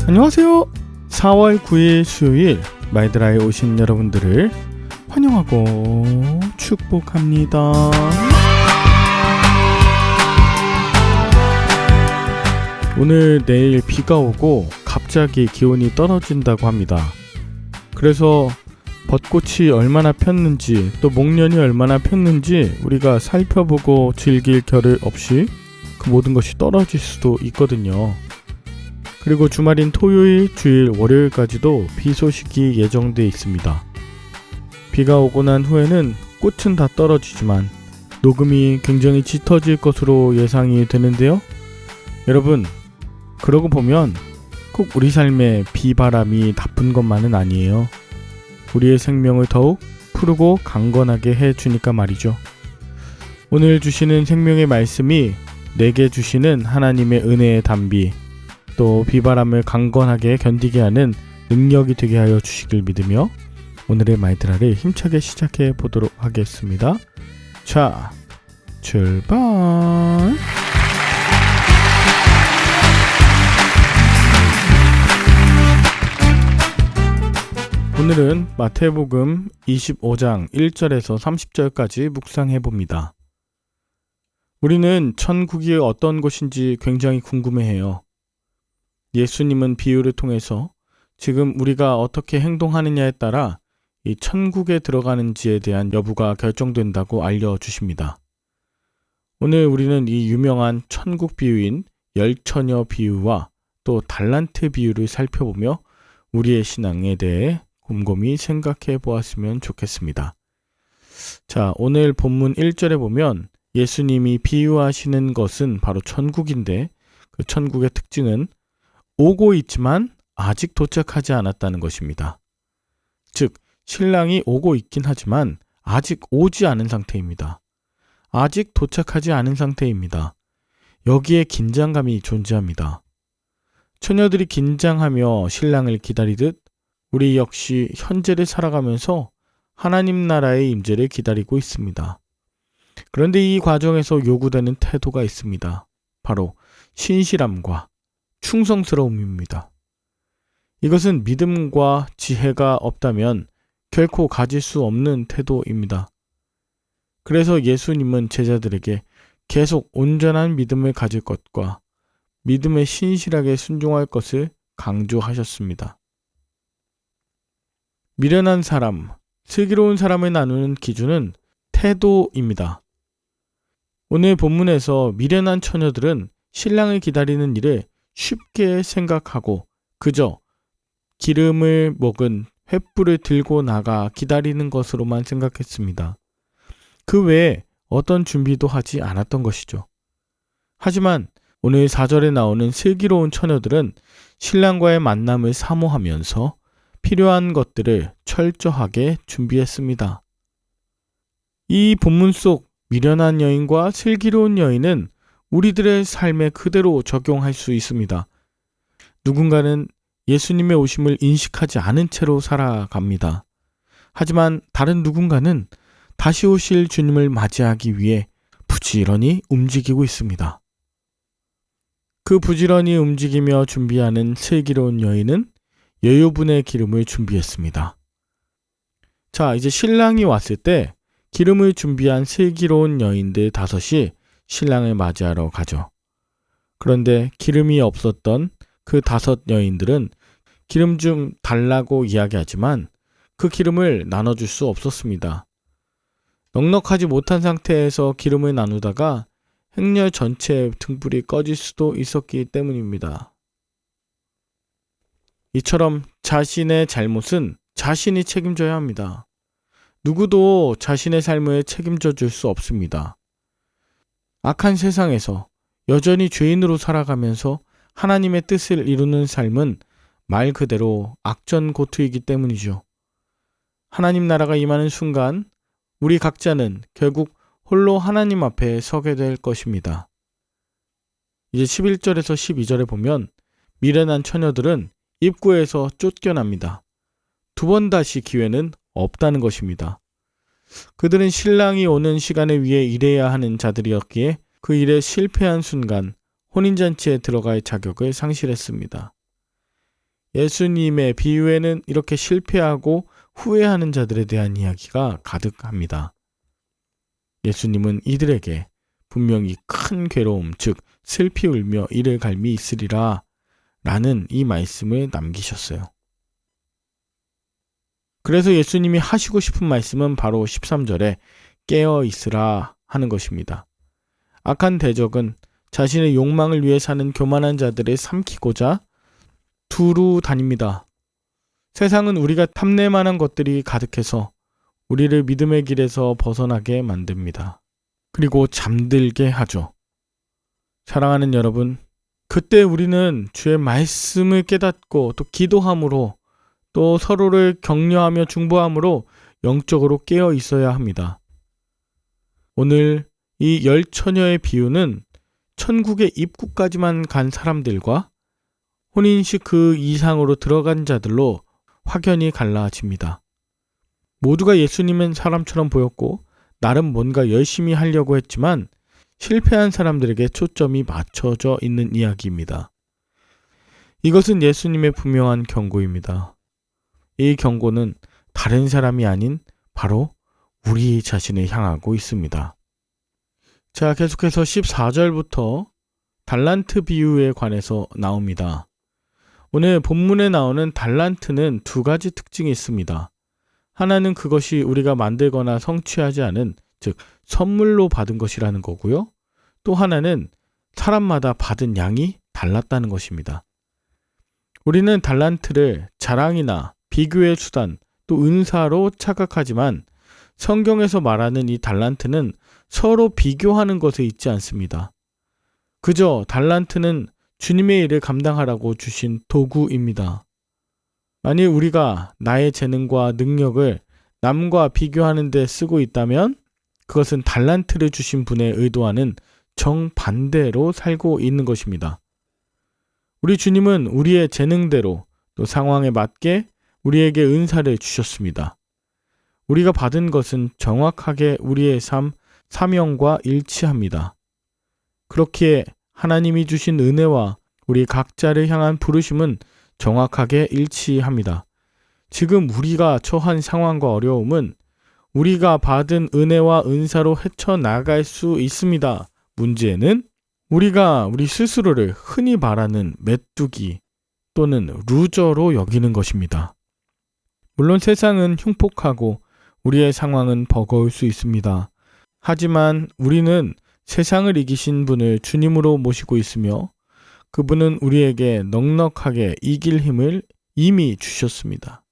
안녕하세요. 4월 9일 수요일 마이드라에 오신 여러분들을 환영하고 축복합니다. 오늘 내일 비가 오고 갑자기 기온이 떨어진다고 합니다. 그래서 벚꽃이 얼마나 폈는지 또 목련이 얼마나 폈는지 우리가 살펴보고 즐길 겨를 없이 그 모든 것이 떨어질 수도 있거든요. 그리고 주말인 토요일, 주일, 월요일까지도 비 소식이 예정돼 있습니다. 비가 오고 난 후에는 꽃은 다 떨어지지만 녹음이 굉장히 짙어질 것으로 예상이 되는데요. 여러분, 그러고 보면 꼭 우리 삶에 비바람이 나쁜 것만은 아니에요. 우리의 생명을 더욱 푸르고 강건하게 해주니까 말이죠. 오늘 주시는 생명의 말씀이 내게 주시는 하나님의 은혜의 단비, 또 비바람을 강건하게 견디게 하는 능력이 되게 하여 주시길 믿으며 오늘의 마이드라를 힘차게 시작해 보도록 하겠습니다. 자, 출발! 오늘은 마태복음 25장 1절에서 30절까지 묵상해 봅니다. 우리는 천국이 어떤 곳인지 굉장히 궁금해해요. 예수님은 비유를 통해서 지금 우리가 어떻게 행동하느냐에 따라 이 천국에 들어가는지에 대한 여부가 결정된다고 알려주십니다. 오늘 우리는 이 유명한 천국 비유인 열처녀 비유와 또 달란트 비유를 살펴보며 우리의 신앙에 대해 곰곰이 생각해 보았으면 좋겠습니다. 자, 오늘 본문 1절에 보면 예수님이 비유하시는 것은 바로 천국인데 그 천국의 특징은 오고 있지만 아직 도착하지 않았다는 것입니다. 즉, 신랑이 오고 있긴 하지만 아직 오지 않은 상태입니다. 아직 도착하지 않은 상태입니다. 여기에 긴장감이 존재합니다. 처녀들이 긴장하며 신랑을 기다리듯 우리 역시 현재를 살아가면서 하나님 나라의 임재를 기다리고 있습니다. 그런데 이 과정에서 요구되는 태도가 있습니다. 바로 신실함과 충성스러움입니다. 이것은 믿음과 지혜가 없다면 결코 가질 수 없는 태도입니다. 그래서 예수님은 제자들에게 계속 온전한 믿음을 가질 것과 믿음에 신실하게 순종할 것을 강조하셨습니다. 미련한 사람, 슬기로운 사람을 나누는 기준은 태도입니다. 오늘 본문에서 미련한 처녀들은 신랑을 기다리는 일을 쉽게 생각하고 그저 기름을 먹은 횃불을 들고 나가 기다리는 것으로만 생각했습니다. 그 외에 어떤 준비도 하지 않았던 것이죠. 하지만 오늘 4절에 나오는 슬기로운 처녀들은 신랑과의 만남을 사모하면서 필요한 것들을 철저하게 준비했습니다. 이 본문 속 미련한 여인과 슬기로운 여인은 우리들의 삶에 그대로 적용할 수 있습니다. 누군가는 예수님의 오심을 인식하지 않은 채로 살아갑니다. 하지만 다른 누군가는 다시 오실 주님을 맞이하기 위해 부지런히 움직이고 있습니다. 그 부지런히 움직이며 준비하는 슬기로운 여인은 여유분의 기름을 준비했습니다. 자, 이제 신랑이 왔을 때 기름을 준비한 슬기로운 여인들 5이 신랑을 맞이하러 가죠. 그런데 기름이 없었던 그 5 여인들은 기름 좀 달라고 이야기하지만 그 기름을 나눠줄 수 없었습니다. 넉넉하지 못한 상태에서 기름을 나누다가 행렬 전체의 등불이 꺼질 수도 있었기 때문입니다. 이처럼 자신의 잘못은 자신이 책임져야 합니다. 누구도 자신의 삶을 책임져 줄 수 없습니다. 악한 세상에서 여전히 죄인으로 살아가면서 하나님의 뜻을 이루는 삶은 말 그대로 악전고투이기 때문이죠. 하나님 나라가 임하는 순간 우리 각자는 결국 홀로 하나님 앞에 서게 될 것입니다. 이제 11절에서 12절에 보면 미련한 처녀들은 입구에서 쫓겨납니다. 2번 다시 기회는 없다는 것입니다. 그들은 신랑이 오는 시간에 위해 일해야 하는 자들이었기에 그 일에 실패한 순간 혼인잔치에 들어갈 자격을 상실했습니다. 예수님의 비유에는 이렇게 실패하고 후회하는 자들에 대한 이야기가 가득합니다. 예수님은 이들에게 분명히 큰 괴로움, 즉 슬피 울며 이를 갈미 있으리라 라는 이 말씀을 남기셨어요. 그래서 예수님이 하시고 싶은 말씀은 바로 13절에 깨어 있으라 하는 것입니다. 악한 대적은 자신의 욕망을 위해 사는 교만한 자들을 삼키고자 두루 다닙니다. 세상은 우리가 탐낼만한 것들이 가득해서 우리를 믿음의 길에서 벗어나게 만듭니다. 그리고 잠들게 하죠. 사랑하는 여러분, 그때 우리는 주의 말씀을 깨닫고 또 기도함으로 또 서로를 격려하며 중보함으로 영적으로 깨어 있어야 합니다. 오늘 이 10처녀의 비유는 천국의 입구까지만 간 사람들과 혼인식 그 이상으로 들어간 자들로 확연히 갈라집니다. 모두가 예수님은 사람처럼 보였고 나름 뭔가 열심히 하려고 했지만 실패한 사람들에게 초점이 맞춰져 있는 이야기입니다. 이것은 예수님의 분명한 경고입니다. 이 경고는 다른 사람이 아닌 바로 우리 자신을 향하고 있습니다. 자, 계속해서 14절부터 달란트 비유에 관해서 나옵니다. 오늘 본문에 나오는 달란트는 두 가지 특징이 있습니다. 하나는 그것이 우리가 만들거나 성취하지 않은, 즉 선물로 받은 것이라는 거고요. 또 하나는 사람마다 받은 양이 달랐다는 것입니다. 우리는 달란트를 자랑이나 비교의 수단, 또 은사로 착각하지만 성경에서 말하는 이 달란트는 서로 비교하는 것에 있지 않습니다. 그저 달란트는 주님의 일을 감당하라고 주신 도구입니다. 만일 우리가 나의 재능과 능력을 남과 비교하는 데 쓰고 있다면 그것은 달란트를 주신 분의 의도와는 정반대로 살고 있는 것입니다. 우리 주님은 우리의 재능대로 또 상황에 맞게 우리에게 은사를 주셨습니다. 우리가 받은 것은 정확하게 우리의 삶, 사명과 일치합니다. 그렇기에 하나님이 주신 은혜와 우리 각자를 향한 부르심은 정확하게 일치합니다. 지금 우리가 처한 상황과 어려움은 우리가 받은 은혜와 은사로 헤쳐나갈 수 있습니다. 문제는 우리가 우리 스스로를 흔히 말하는 메뚜기 또는 루저로 여기는 것입니다. 물론 세상은 흉폭하고 우리의 상황은 버거울 수 있습니다. 하지만 우리는 세상을 이기신 분을 주님으로 모시고 있으며 그분은 우리에게 넉넉하게 이길 힘을 이미 주셨습니다.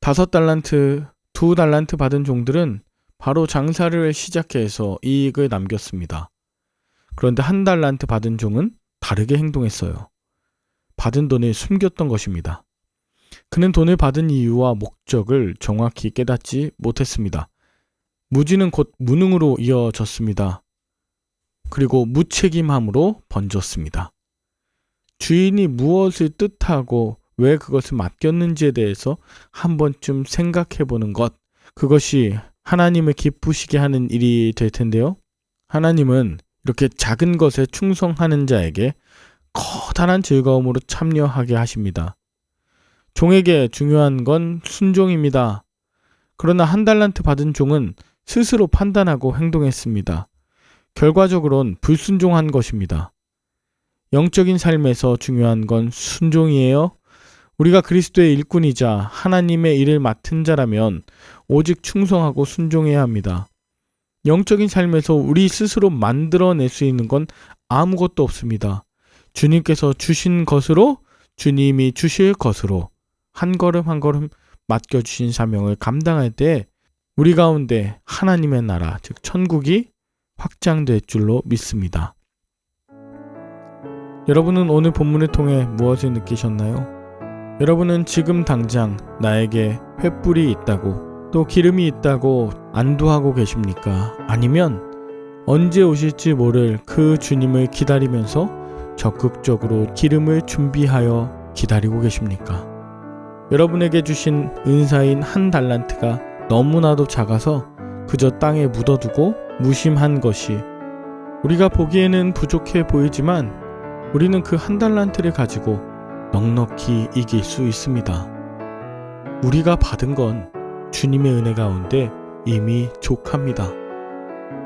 5달란트, 2달란트 받은 종들은 바로 장사를 시작해서 이익을 남겼습니다. 그런데 1달란트 받은 종은 다르게 행동했어요. 받은 돈을 숨겼던 것입니다. 그는 돈을 받은 이유와 목적을 정확히 깨닫지 못했습니다. 무지는 곧 무능으로 이어졌습니다. 그리고 무책임함으로 번졌습니다. 주인이 무엇을 뜻하고 왜 그것을 맡겼는지에 대해서 한 번쯤 생각해 보는 것, 그것이 하나님을 기쁘시게 하는 일이 될 텐데요. 하나님은 이렇게 작은 것에 충성하는 자에게 커다란 즐거움으로 참여하게 하십니다. 종에게 중요한 건 순종입니다. 그러나 1달란트 받은 종은 스스로 판단하고 행동했습니다. 결과적으로는 불순종한 것입니다. 영적인 삶에서 중요한 건 순종이에요. 우리가 그리스도의 일꾼이자 하나님의 일을 맡은 자라면 오직 충성하고 순종해야 합니다. 영적인 삶에서 우리 스스로 만들어낼 수 있는 건 아무것도 없습니다. 주님께서 주신 것으로, 주님이 주실 것으로 한 걸음 한 걸음 맡겨주신 사명을 감당할 때 우리 가운데 하나님의 나라, 즉 천국이 확장될 줄로 믿습니다. 여러분은 오늘 본문을 통해 무엇을 느끼셨나요? 여러분은 지금 당장 나에게 횃불이 있다고 또 기름이 있다고 안도하고 계십니까? 아니면 언제 오실지 모를 그 주님을 기다리면서 적극적으로 기름을 준비하여 기다리고 계십니까? 여러분에게 주신 은사인 1달란트가 너무나도 작아서 그저 땅에 묻어두고 무심한 것이 우리가 보기에는 부족해 보이지만 우리는 그 1달란트를 가지고 넉넉히 이길 수 있습니다. 우리가 받은 건 주님의 은혜 가운데 이미 족합니다.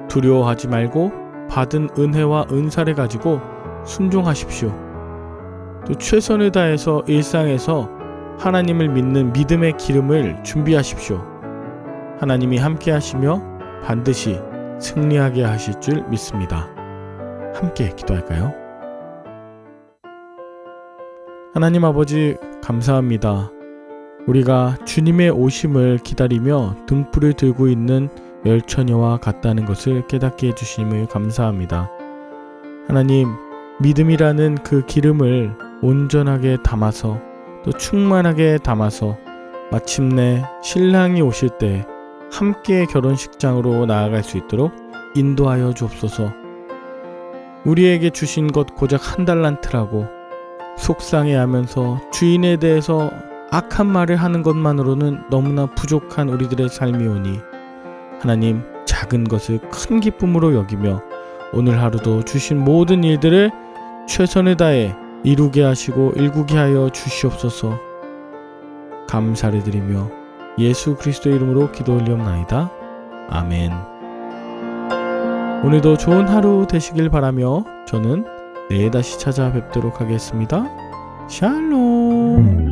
두려워하지 말고 받은 은혜와 은사를 가지고 순종하십시오. 또 최선을 다해서 일상에서 하나님을 믿는 믿음의 기름을 준비하십시오. 하나님이 함께 하시며 반드시 승리하게 하실 줄 믿습니다. 함께 기도할까요? 하나님 아버지, 감사합니다. 우리가 주님의 오심을 기다리며 등불을 들고 있는 열처녀와 같다는 것을 깨닫게 해주심을 감사합니다. 하나님, 믿음이라는 그 기름을 온전하게 담아서 또 충만하게 담아서 마침내 신랑이 오실 때 함께 결혼식장으로 나아갈 수 있도록 인도하여 주옵소서. 우리에게 주신 것 고작 한 달란트라고 속상해하면서 주인에 대해서 악한 말을 하는 것만으로는 너무나 부족한 우리들의 삶이오니 하나님, 작은 것을 큰 기쁨으로 여기며 오늘 하루도 주신 모든 일들을 최선을 다해 이루게 하시고 일구게 하여 주시옵소서. 감사를 드리며 예수 그리스도의 이름으로 기도 올리옵나이다. 아멘. 오늘도 좋은 하루 되시길 바라며 저는 내일 다시 찾아뵙도록 하겠습니다. 샬롬.